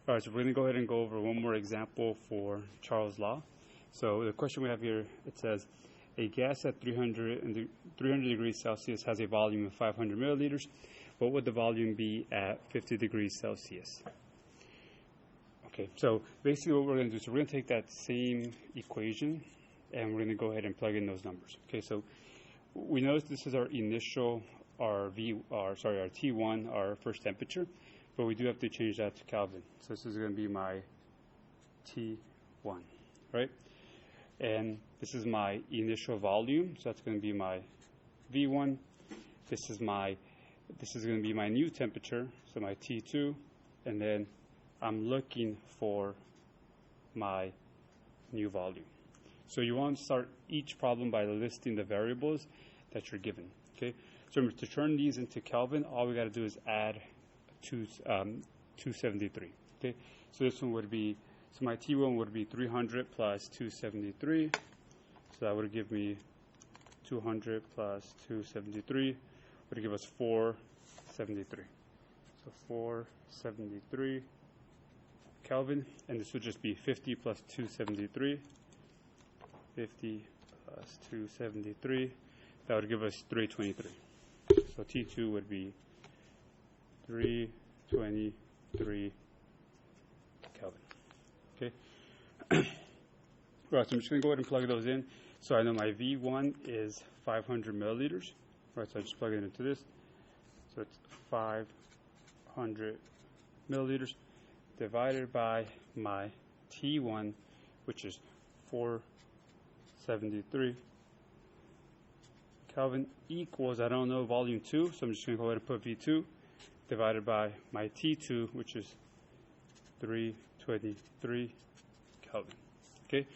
All right, so we're going to go ahead and go over one more example for Charles' law. So the question we have here, it says, a gas at 300 degrees Celsius has a volume of 500 milliliters. What would the volume be at 50 degrees Celsius? Okay, so basically what we're going to do, so we're going to take that same equation and we're going to go ahead and plug in those numbers. Okay, so we notice this is our initial, our T1, our first temperature, but we do have to change that to Kelvin. So this is going to be my T1, right? And this is my initial volume, so that's going to be my V1. This is going to be my new temperature, so my T2, and then I'm looking for my new volume. So you want to start each problem by listing the variables that you're given. Okay, so remember, to turn these into Kelvin, all we got to do is add 273. Okay, so this one would be, so my T1 would be 300 plus 273. So that would give me 200 plus 273 would give us 473. So 473 Kelvin, and this would just be 50 plus 273. 50 plus 273. That would give us 323. So T2 would be 323 Kelvin. Okay. Right, so I'm just going to go ahead and plug those in. So I know my V1 is 500 milliliters. Right, so I just plug it into this. So it's 500 milliliters divided by my T1, which is 473 Kelvin, equals, I don't know, volume 2, so I'm just going to go ahead and put V2 divided by my T2, which is 323 Kelvin. Okay,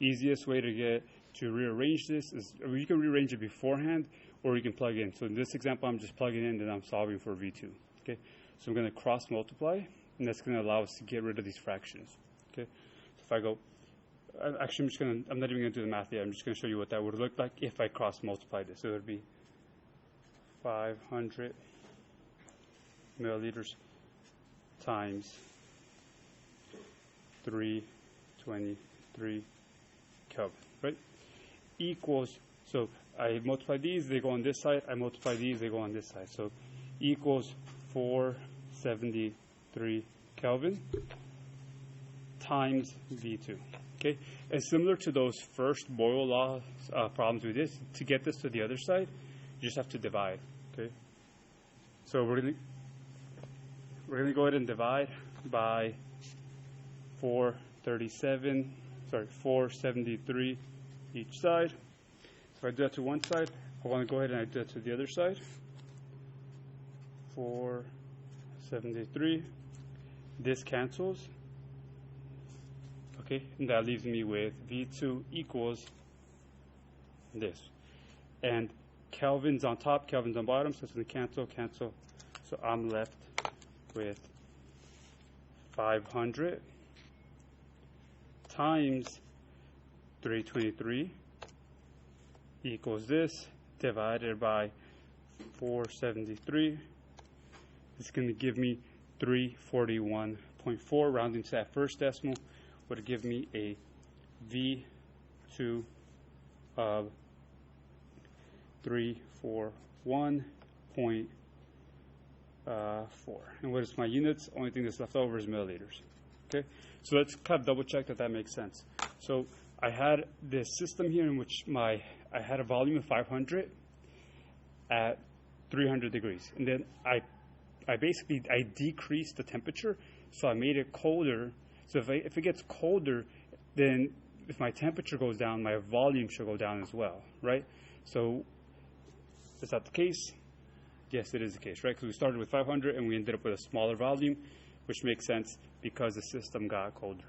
easiest way to rearrange this is, you can rearrange it beforehand or you can plug in. So in this example, I'm just plugging in and I'm solving for V2. Okay, so I'm going to cross multiply, and that's going to allow us to get rid of these fractions. Okay, so if I go, actually I'm not even going to do the math yet. I'm just going to show you what that would look like if I cross multiply this. So it would be 500 milliliters times 323 Kelvin, right? Equals, so I multiply these, they go on this side. I multiply these, they go on this side. So equals 473 Kelvin times V2. Okay, and similar to those first Boyle law problems we did, to get this to the other side, you just have to divide. Okay, so we're gonna go ahead and divide by 473 each side. So I do that to one side. I want to go ahead and I do that to the other side. 473. This cancels. Okay, and that leaves me with V2 equals this. And Kelvin's on top, Kelvin's on bottom, so it's going to cancel. So I'm left with 500 times 323 equals this, divided by 473. It's going to give me 341.4, rounding to that first decimal would give me a V2 of 341.4. And what is my units? Only thing that's left over is milliliters. Okay, so let's kind of double check that makes sense. So I had this system here in which I had a volume of 500 at 300 degrees, and then I decreased the temperature, so I made it colder. So if it gets colder, then if my temperature goes down, my volume should go down as well, right? So is that the case? Yes, it is the case, right? Because we started with 500 and we ended up with a smaller volume, which makes sense because the system got colder.